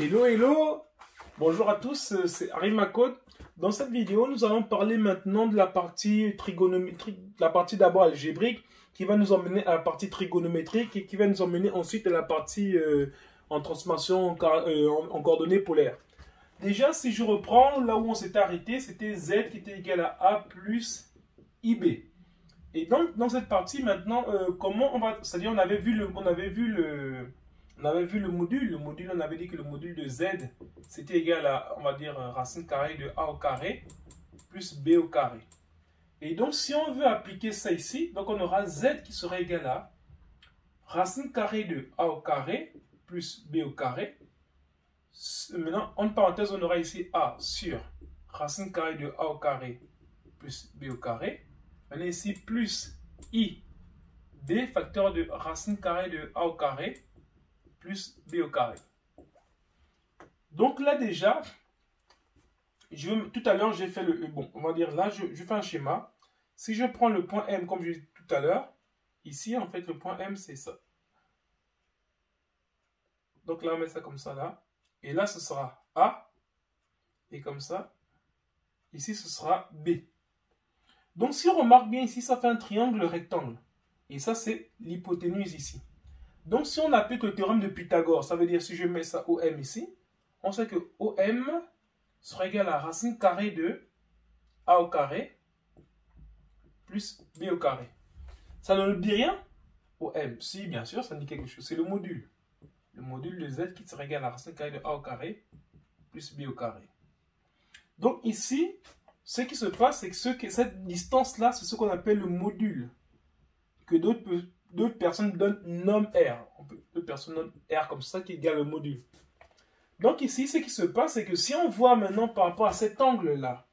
Hello, hello! Bonjour à tous, c'est Arimakode. Dans cette vidéo, nous allons parler maintenant de la partie trigonométrique, la partie d'abord algébrique, qui va nous emmener à la partie trigonométrique et qui va nous emmener ensuite à la partie en transformation en coordonnées polaires. Déjà, si je reprends là où on s'était arrêté, c'était Z qui était égal à A plus IB. Et donc, dans cette partie, maintenant, comment on va... C'est-à-dire, on avait vu le module. Le module, on avait dit que le module de Z, c'était égal à, on va dire, racine carrée de A au carré plus B au carré. Et donc, si on veut appliquer ça ici, donc on aura Z qui sera égal à racine carrée de A au carré plus B au carré. Maintenant, en parenthèse, on aura ici A sur racine carrée de A au carré plus B au carré. Maintenant, ici, plus I B facteur de racine carrée de A au carré plus B au carré. Donc là déjà, tout à l'heure j'ai fait le... Bon, on va dire là, je fais un schéma. Si je prends le point M comme je l'ai dit tout à l'heure, ici en fait le point M c'est ça. Donc là on met ça comme ça là. Et là ce sera A. Et comme ça. Ici ce sera B. Donc si on remarque bien ici, ça fait un triangle rectangle. Et ça c'est l'hypoténuse ici. Donc, si on applique le théorème de Pythagore, ça veut dire si je mets ça OM ici, on sait que OM sera égal à racine carrée de A au carré plus B au carré. Ça ne nous dit rien? OM, si, bien sûr, ça nous dit quelque chose. C'est le module. Le module de Z qui sera égal à racine carrée de A au carré plus B au carré. Donc, ici, ce qui se passe, c'est que cette distance-là, c'est ce qu'on appelle le module. Que d'autres personnes nomment R. D'autres personnes nomment R comme ça qui égale le module. Donc ici, ce qui se passe, c'est que si on voit maintenant par rapport à cet angle-là,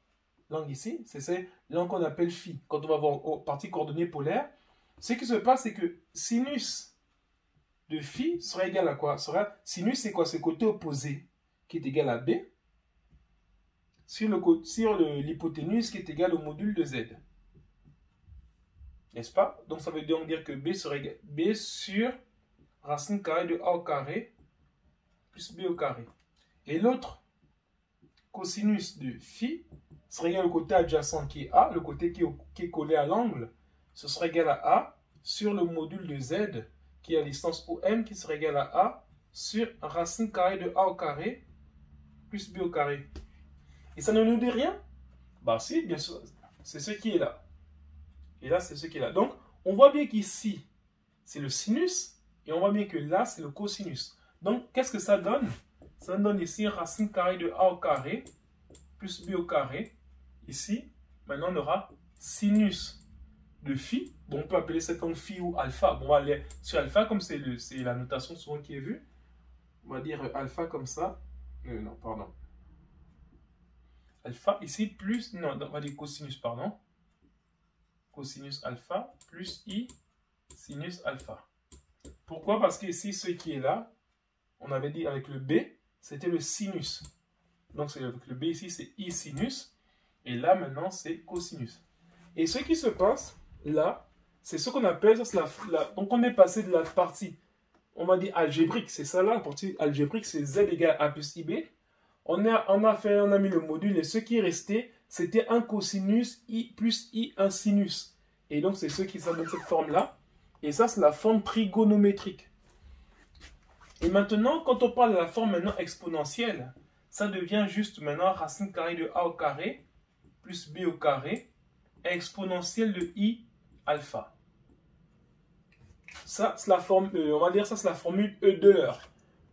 l'angle ici, c'est l'angle qu'on appelle phi. Quand on va voir en partie coordonnées polaires, ce qui se passe, c'est que sinus de phi sera égal à quoi? Sinus, c'est quoi? C'est le côté opposé qui est égal à B sur l'hypoténuse qui est égal au module de Z. N'est-ce pas? Donc ça veut donc dire que B serait égal B sur racine carrée de A au carré plus B au carré. Et l'autre cosinus de phi serait égal au côté adjacent qui est A, le côté qui est collé à l'angle, ce serait égal à A sur le module de Z qui est à distance OM qui serait égal à A sur racine carrée de A au carré plus B au carré. Et ça ne nous dit rien? Bah si, bien sûr, c'est ce qui est là. Et là, c'est ce qui est là. Donc, on voit bien qu'ici, c'est le sinus. Et on voit bien que là, c'est le cosinus. Donc, qu'est-ce que ça donne? Ça donne ici racine carrée de A au carré plus B au carré. Ici, maintenant, on aura sinus de phi. Bon, on peut appeler cet angle phi ou alpha. Bon, on va aller sur alpha, comme c'est la notation souvent qui est vue. On va dire alpha comme ça. Non, pardon. Alpha, ici, plus... Non, on va dire cosinus, pardon. Cosinus alpha plus I sinus alpha. Pourquoi? Parce que ici, ce qui est là, on avait dit avec le B, c'était le sinus. Donc, avec le B ici, c'est I sinus. Et là, maintenant, c'est cosinus. Et ce qui se passe là, c'est ce qu'on appelle, donc on est passé de la partie, on va dire algébrique, c'est ça là, la partie algébrique, c'est Z égale A plus IB. On a mis le module et ce qui est resté, c'était un cosinus I plus I, un sinus. Et donc, c'est ce qui donne cette forme-là. Et ça, c'est la forme trigonométrique. Et maintenant, quand on parle de la forme maintenant exponentielle, ça devient juste maintenant racine carrée de A au carré plus B au carré exponentielle de I alpha. Ça, c'est la forme, on va dire ça, c'est la formule Euler.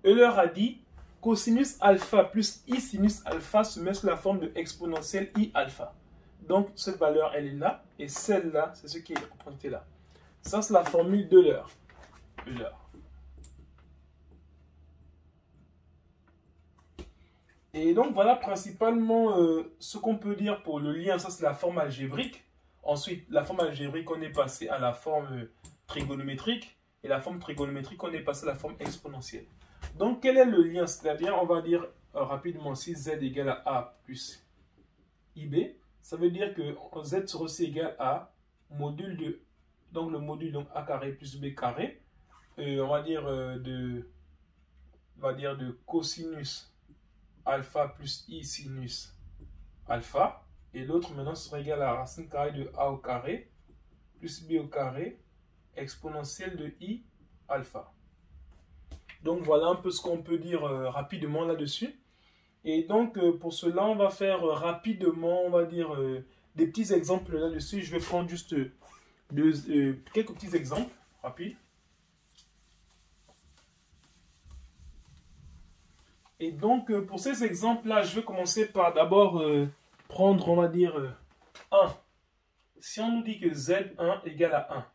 Euler a dit cosinus alpha plus I sinus alpha se met sous la forme de exponentielle I alpha. Donc, cette valeur, elle est là. Et celle-là, c'est ce qui est représenté là. Ça, c'est la formule d'Euler. Euler. Et donc, voilà principalement ce qu'on peut dire pour le lien. Ça, c'est la forme algébrique. Ensuite, la forme algébrique, on est passé à la forme trigonométrique. Et la forme trigonométrique, on est passé à la forme exponentielle. Donc, quel est le lien? C'est-à-dire, on va dire rapidement, si Z égale à A plus IB, ça veut dire que Z sera aussi égal à module de, donc le module donc A carré plus B carré, on va dire de on va dire, de cosinus alpha plus i sinus alpha. Et l'autre, maintenant, sera égal à la racine carrée de a au carré plus b au carré exponentielle de i alpha. Donc, voilà un peu ce qu'on peut dire rapidement là-dessus. Et donc, pour cela, on va faire rapidement, on va dire, des petits exemples là-dessus. Je vais prendre juste quelques petits exemples rapides. Et donc, pour ces exemples-là, je vais commencer par d'abord prendre, on va dire, 1. Si on nous dit que Z1 égale à 1,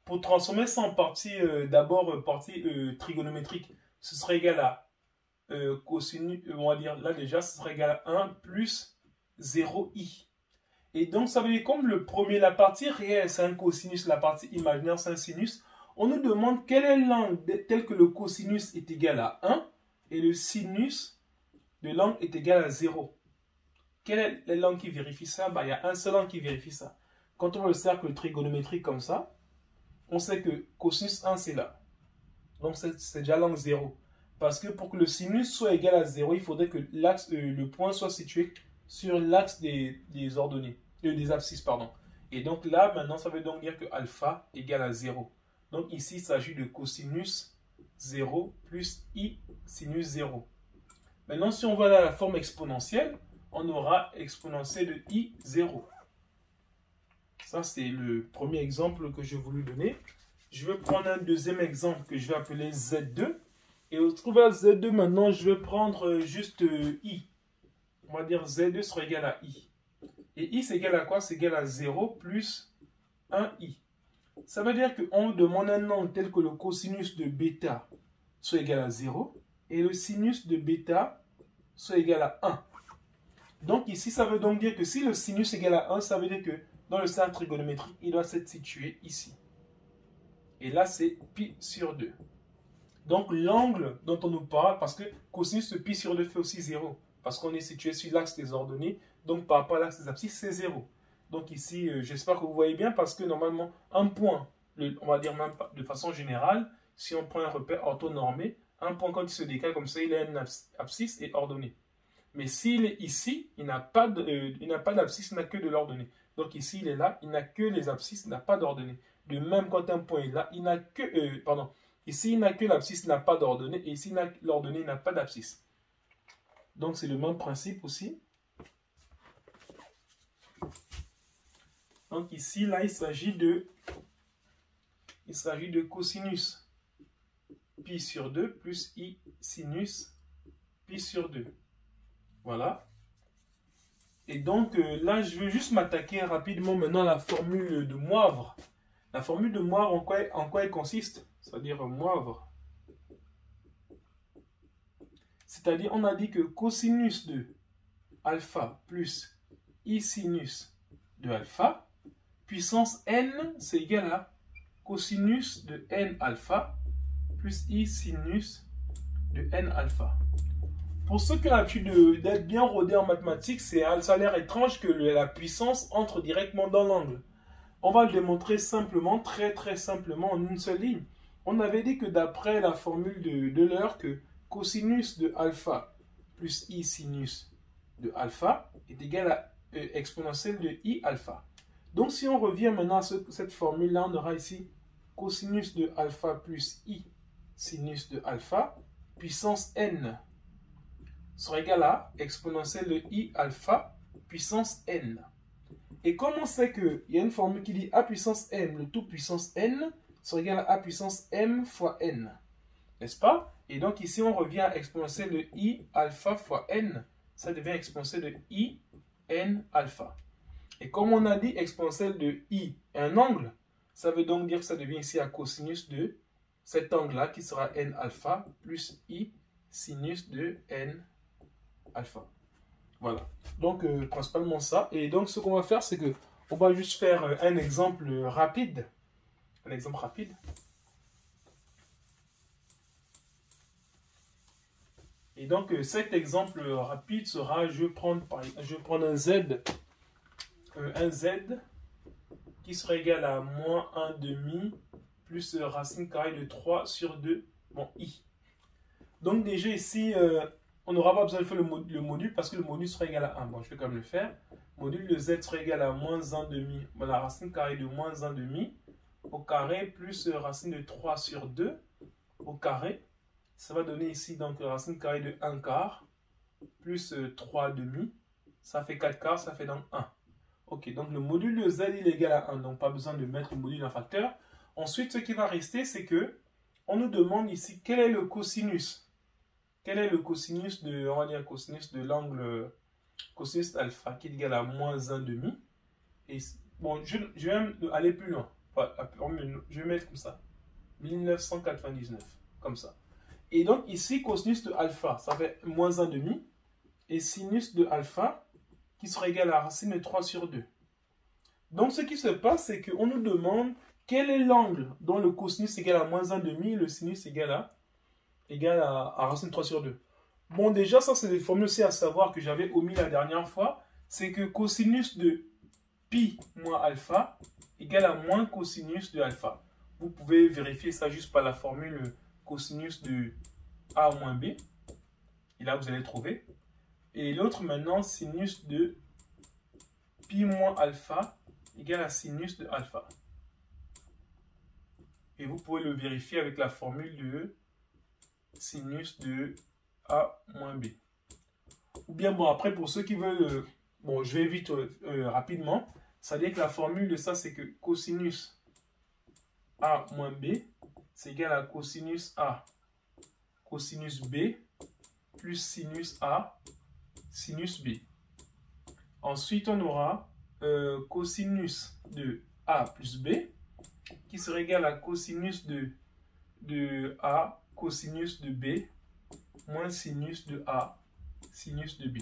pour transformer ça en partie, d'abord, partie trigonométrique, ce serait égal à cosinus, on va dire, là déjà, ce serait égal à 1 plus 0i. Et donc, ça veut dire, comme le premier, la partie réelle, c'est un cosinus, la partie imaginaire, c'est un sinus, on nous demande quel est l'angle tel que le cosinus est égal à 1 et le sinus de l'angle est égal à 0. Quel est l'angle qui vérifie ça? Il y a un seul angle qui vérifie ça. Quand on voit le cercle trigonométrique comme ça, on sait que cosinus 1, c'est là. Donc, c'est déjà l'angle 0. Parce que pour que le sinus soit égal à 0, il faudrait que le point soit situé sur l'axe des ordonnées, des abscisses, pardon. Et donc là, maintenant, ça veut donc dire que alpha égale à 0. Donc ici, il s'agit de cosinus 0 plus i sinus 0. Maintenant, si on va à la forme exponentielle, on aura exponentielle de i 0. Ça, c'est le premier exemple que j'ai voulu donner. Je vais prendre un deuxième exemple que je vais appeler Z2. Et au trouver à Z2, maintenant, je vais prendre juste i. On va dire Z2 sera égal à i. Et i, c'est égal à quoi? C'est égal à 0 plus 1i. Ça veut dire qu'on demande un angle tel que le cosinus de bêta soit égal à 0 et le sinus de bêta soit égal à 1. Donc ici, ça veut donc dire que si le sinus est égal à 1, ça veut dire que dans le cercle trigonométrique, il doit s'être situé ici. Et là, c'est pi sur 2. Donc l'angle dont on nous parle, parce que cosinus de pi sur 2 fait aussi 0, parce qu'on est situé sur l'axe des ordonnées, donc par rapport à l'axe des abscisses, c'est 0. Donc ici, j'espère que vous voyez bien, parce que normalement, un point, on va dire même de façon générale, si on prend un repère orthonormé, un point quand il se décale comme ça, il a une abscisse et ordonnée. Mais s'il est ici, il n'a pas d'abscisse, il n'a que de l'ordonnée. Donc ici, il est là, il n'a que les abscisses, il n'a pas d'ordonnée. De même, quand un point est là, il n'a que... ici, il n'a que l'abscisse, il n'a pas d'ordonnée. Et ici, l'ordonnée n'a pas d'abscisse. Donc, c'est le même principe aussi. Donc ici, là, il s'agit de cosinus pi sur 2 plus i sinus pi sur 2. Voilà. Et donc, là, je vais juste m'attaquer rapidement maintenant à la formule de Moivre. La formule de Moivre, en quoi elle consiste? C'est-à-dire Moivre. C'est-à-dire, on a dit que cosinus de alpha plus i sinus de alpha, puissance n, c'est égal à cosinus de n alpha plus i sinus de n alpha. Pour ceux qui ont l'habitude d'être bien rodés en mathématiques, ça a l'air étrange que la puissance entre directement dans l'angle. On va le démontrer simplement, très simplement, en une seule ligne. On avait dit que d'après la formule de Euler, que cosinus de alpha plus i sinus de alpha est égal à exponentielle de i alpha. Donc si on revient maintenant à cette formule-là, on aura ici cosinus de alpha plus i sinus de alpha, puissance n sera égal à exponentielle de i alpha puissance n. Et comme on sait qu'il y a une formule qui dit a puissance m, le tout puissance n, sera égal à a puissance m fois n. N'est-ce pas? Et donc ici, on revient à exponentielle de i alpha fois n. Ça devient exponentielle de i n alpha. Et comme on a dit exponentielle de i un angle, ça veut donc dire que ça devient ici à cosinus de cet angle-là qui sera n alpha plus i sinus de n alpha. Voilà. Donc, principalement ça. Et donc, ce qu'on va faire, c'est que on va juste faire un exemple rapide. Un exemple rapide. Et donc, cet exemple rapide sera, je vais prendre un Z qui sera égal à moins 1 demi plus racine carrée de 3 sur 2, bon, i. Donc déjà ici, on n'aura pas besoin de faire le module parce que le module sera égal à 1. Bon, je vais quand même le faire. Module de z sera égal à moins 1 demi. Bon, la racine carrée de moins 1 demi au carré plus racine de 3 sur 2 au carré. Ça va donner ici donc racine carrée de 1 quart plus 3 demi. Ça fait 4 quarts, ça fait donc 1. Ok, donc le module de z il est égal à 1. Donc pas besoin de mettre le module d'un facteur. Ensuite, ce qui va rester, c'est que on nous demande ici quel est le cosinus. Quel est le cosinus de, on va dire cosinus de l'angle cosinus alpha qui est égal à moins 1 demi. Et bon, je vais même aller plus loin. Je vais mettre comme ça. 1999, comme ça. Et donc ici, cosinus de alpha, ça fait moins 1 demi. Et sinus de alpha, qui sera égal à racine de 3 sur 2. Donc ce qui se passe, c'est qu'on nous demande quel est l'angle dont le cosinus est égal à moins 1 demi et le sinus est égal à racine de 3 sur 2. Bon, déjà, ça, c'est des formules aussi à savoir que j'avais omis la dernière fois. C'est que cosinus de pi moins alpha égale à moins cosinus de alpha. Vous pouvez vérifier ça juste par la formule cosinus de a moins b. Et là, vous allez trouver. Et l'autre, maintenant, sinus de pi moins alpha égale à sinus de alpha. Et vous pouvez le vérifier avec la formule de sinus de a moins b. Ou bien, bon, après, pour ceux qui veulent, bon, je vais vite rapidement. C'est-à-dire que la formule de ça, c'est que cosinus a moins b, c'est égal à cosinus a, cosinus b, plus sinus a, sinus b. Ensuite, on aura cosinus de a plus b, qui serait égal à cosinus de a, cosinus de b, moins sinus de a, sinus de b.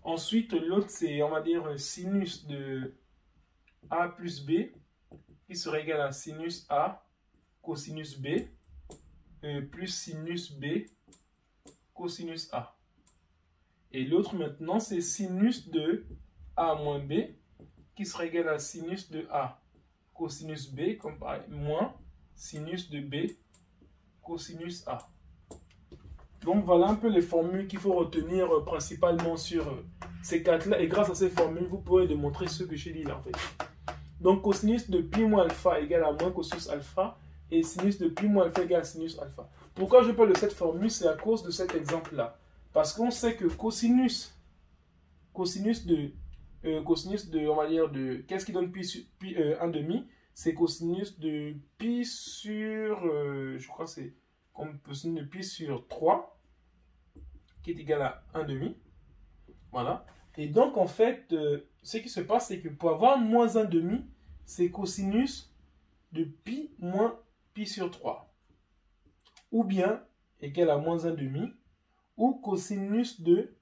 Ensuite, l'autre, c'est, on va dire, sinus de a plus b, qui serait égal à sinus a, cosinus b, plus sinus b, cosinus a. Et l'autre, maintenant, c'est sinus de a moins b, qui serait égal à sinus de a, cosinus b, comme pareil, moins sinus de b, cosinus a. Donc voilà un peu les formules qu'il faut retenir principalement sur ces quatre-là. Et grâce à ces formules, vous pourrez démontrer ce que j'ai dit là en fait. Donc cosinus de pi moins alpha égale à moins cosinus alpha. Et sinus de pi moins alpha égale à sinus alpha. Pourquoi je parle de cette formule? C'est à cause de cet exemple-là. Parce qu'on sait que cosinus de, on va dire, de, qu'est-ce qui donne pi 1 demi? C'est cosinus de pi sur, je crois que c'est comme cosinus de pi sur 3, qui est égal à 1 demi. Voilà. Et donc, en fait, ce qui se passe, c'est que pour avoir moins 1 demi, c'est cosinus de pi moins pi sur 3. Ou bien, égal à moins 1 demi, ou cosinus de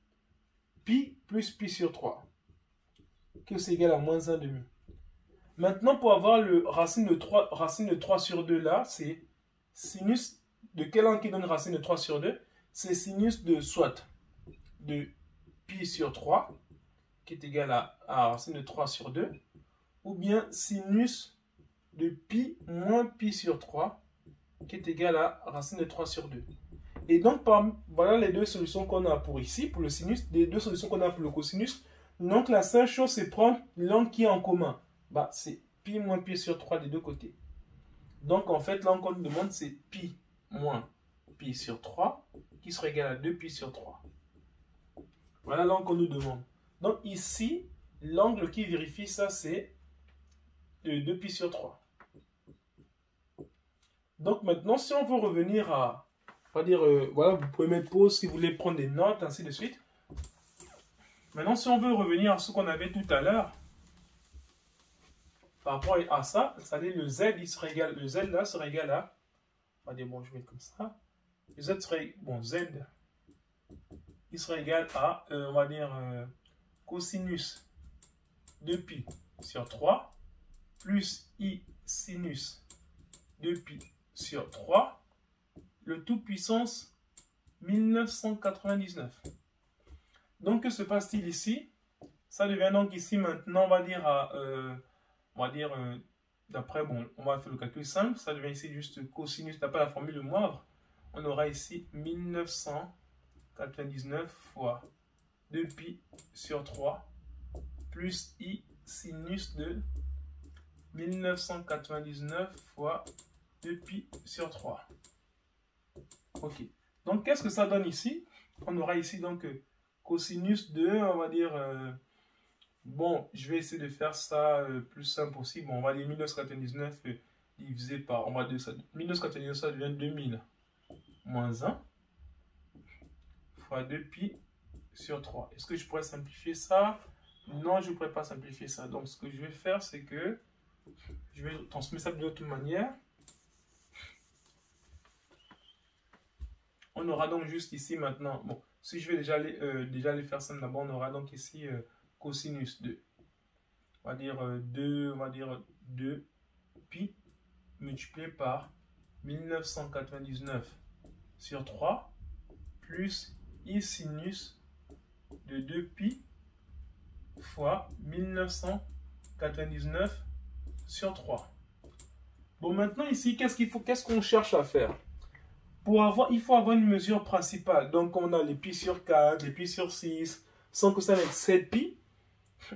pi plus pi sur 3, que c'est égal à moins 1 demi. Maintenant, pour avoir le racine de 3 sur 2 là, c'est sinus de quel angle qui donne racine de 3 sur 2? C'est sinus de soit de pi sur 3, qui est égal à racine de 3 sur 2, ou bien sinus de pi moins pi sur 3, qui est égal à racine de 3 sur 2. Et donc, voilà les deux solutions qu'on a pour ici, pour le sinus, les deux solutions qu'on a pour le cosinus. Donc, la seule chose, c'est prendre l'angle qui est en commun. Bah, c'est pi moins pi sur 3 des deux côtés. Donc, en fait, l'angle qu'on nous demande, c'est pi moins pi sur 3, qui serait égal à 2 pi sur 3. Voilà l'angle qu'on nous demande. Donc, ici, l'angle qui vérifie ça, c'est 2 pi sur 3. Donc, maintenant, si on veut revenir à... On va dire, voilà, vous pouvez mettre pause si vous voulez prendre des notes, ainsi de suite. Maintenant, si on veut revenir à ce qu'on avait tout à l'heure, par rapport à ça, c'est-à-dire le z, il serait égal, le z là serait égal à, on va dire, bon, je vais mettre comme ça, le z serait, bon, z, il serait égal à, on va dire, cosinus de pi sur 3, plus i sinus de pi sur 3, le tout puissance 1999. Donc, que se passe-t-il ici? Ça devient donc ici maintenant, on va dire, d'après, bon, on va faire le calcul simple, ça devient ici juste cosinus, t'as pas la formule de moindre, on aura ici 1999 fois 2pi sur 3 plus i sinus de 1999 fois 2pi sur 3. Ok. Donc, qu'est-ce que ça donne ici? On aura ici donc cosinus de, on va dire, bon, je vais essayer de faire ça plus simple possible. Bon, on va dire 1999 divisé par, on va dire ça, 1999 ça devient 2000 moins 1 fois 2pi sur 3. Est-ce que je pourrais simplifier ça? Non, je ne pourrais pas simplifier ça. Donc, ce que je vais faire, c'est que je vais transmettre ça d'une autre manière. On aura donc juste ici maintenant, bon, si je vais déjà aller faire ça d'abord, on aura donc ici cosinus de, on va dire 2 pi multiplié par 1999 sur 3 plus i sinus de 2pi fois 1999 sur 3. Bon, maintenant ici, qu'est-ce qu'on cherche à faire? Il faut avoir une mesure principale. Donc, on a les pi sur 4, les pi sur 6, sans que ça n'ait 7 pi,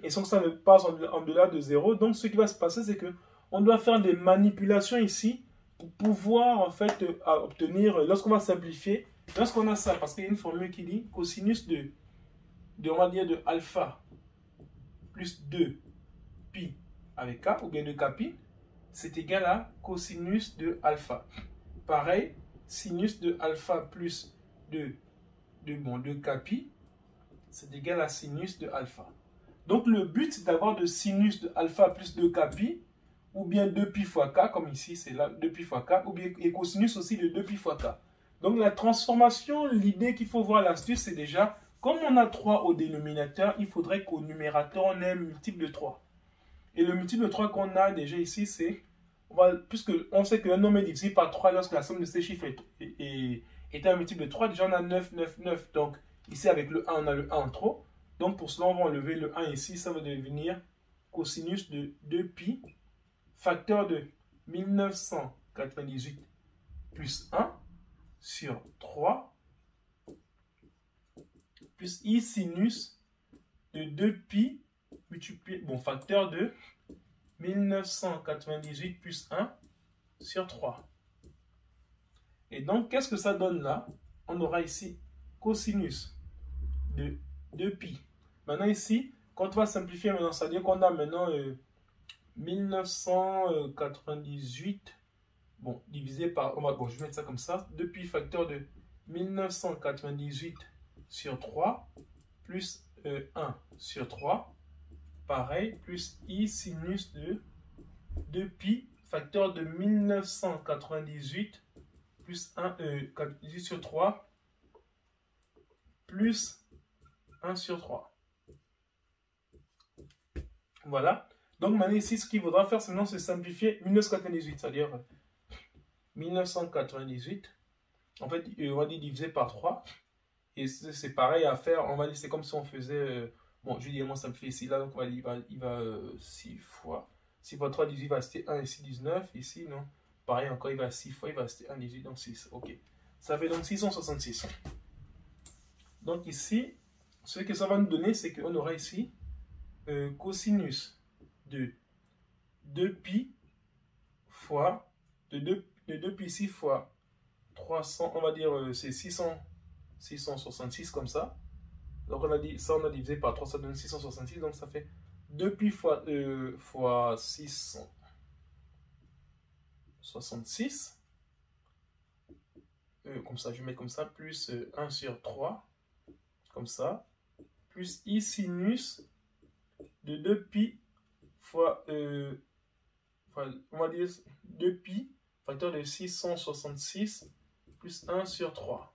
et sans que ça ne passe en delà de 0. Donc, ce qui va se passer, c'est que on doit faire des manipulations ici pour pouvoir, en fait, obtenir, lorsqu'on va simplifier, lorsqu'on a ça, parce qu'il y a une formule qui dit cosinus on va dire, de alpha plus 2 pi avec k, ou bien de kpi, c'est égal à cosinus de alpha. Pareil, sinus de alpha plus de kpi, c'est égal à sinus de alpha. Donc le but, c'est d'avoir de sinus de alpha plus de kpi, ou bien 2pi fois k, comme ici, c'est là, 2pi fois k, ou bien et cosinus aussi de 2pi fois k. Donc la transformation, l'idée qu'il faut voir l'astuce, c'est déjà, comme on a 3 au dénominateur, il faudrait qu'au numérateur, on ait un multiple de 3. Et le multiple de 3 qu'on a déjà ici, c'est, puisque on sait qu'un nombre est divisible par 3 lorsque la somme de ces chiffres est un multiple de 3, déjà on a 9, 9, 9. Donc ici avec le 1, on a le 1 en trop. Donc pour cela, on va enlever le 1 ici, ça va devenir cosinus de 2pi, facteur de 1998 plus 1 sur 3, plus i sinus de 2pi multiplié, bon, facteur de 1998 plus 1 sur 3. Et donc, qu'est-ce que ça donne là? On aura ici cosinus de 2pi. Maintenant ici, quand on va simplifier maintenant, ça veut dire qu'on a maintenant 1998, bon, divisé par, bon, je vais mettre ça comme ça, 2pi facteur de 1998 sur 3, plus 1 sur 3, pareil, plus i sinus de 2pi facteur de 1998 plus 1, 98 sur 3, plus 1 sur 3. Voilà. Donc maintenant ici, ce qu'il faudra faire, c'est simplifier 1998, c'est-à-dire 1998. En fait, on va dire divisé par 3. Et c'est pareil à faire, on va dire, c'est comme si on faisait, bon, je vais dire, moi, simplifier ici, là, donc il va 6 fois 3, 18, il va rester 1, ici 19, ici, non, pareil encore, il va 6 fois, il va rester 1, 18, donc 6, ok. Ça fait donc 666. Donc ici, ce que ça va nous donner, c'est qu'on aura ici cosinus de 2pi fois, de 2pi ici fois 300, on va dire, c'est 666 comme ça. Donc on a dit ça, on a divisé par 3, ça donne 666. Donc ça fait 2pi fois 666. Comme ça, je vais mettre comme ça, plus 1 sur 3. Comme ça. Plus i sinus de 2pi fois, on va dire 2pi, facteur de 666, plus 1 sur 3.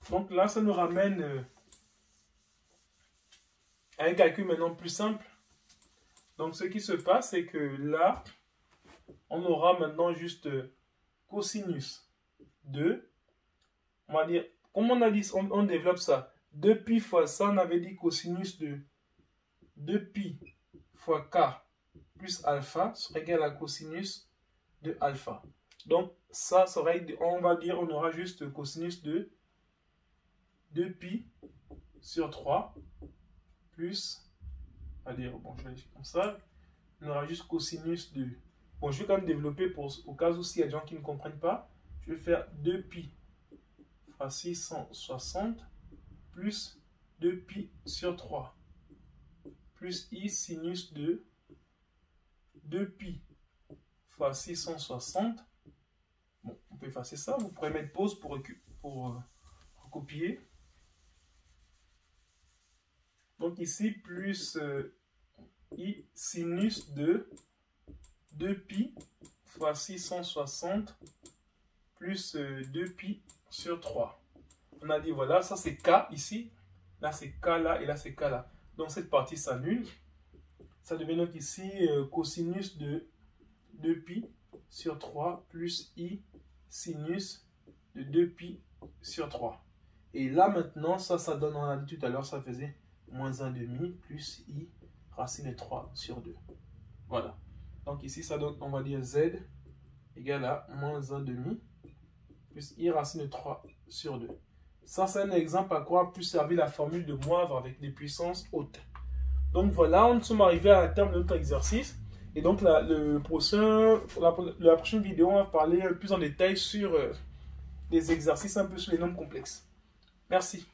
Donc là, ça nous ramène à un calcul maintenant plus simple. Donc ce qui se passe, c'est que là, on aura maintenant juste cosinus de, on va dire, comme on a dit, on développe ça. 2pi fois ça, on avait dit cosinus de 2pi fois k plus alpha serait égal à cosinus de alpha. Donc, ça sera, on va dire, on aura juste cosinus de 2pi sur 3 plus, on va dire, bon, je vais l'écrire comme ça, on aura juste cosinus de, bon, je vais quand même développer au cas où s'il y a des gens qui ne comprennent pas, je vais faire 2pi fois 660 plus 2pi sur 3 plus i sinus de 2pi fois 660. Bon, on peut effacer ça, vous pourrez mettre pause pour recopier. Donc ici, plus i sinus de 2pi fois 660 plus 2pi sur 3. On a dit, voilà, ça c'est k ici, là c'est k là, et là c'est k là. Donc cette partie s'annule. Ça devient donc ici cosinus de 2pi sur 3 plus i sinus de 2pi sur 3. Et là maintenant, ça donne, on a dit tout à l'heure, ça faisait moins 1,5 plus i racine de 3 sur 2. Voilà. Donc ici, ça donne, on va dire z égale à moins 1,5 plus i racine de 3 sur 2. Ça, c'est un exemple à quoi peut servir la formule de Moivre avec des puissances hautes. Donc voilà, nous sommes arrivés à la terme de notre exercice. Et donc la prochaine vidéo, on va parler plus en détail sur des exercices un peu sur les nombres complexes. Merci.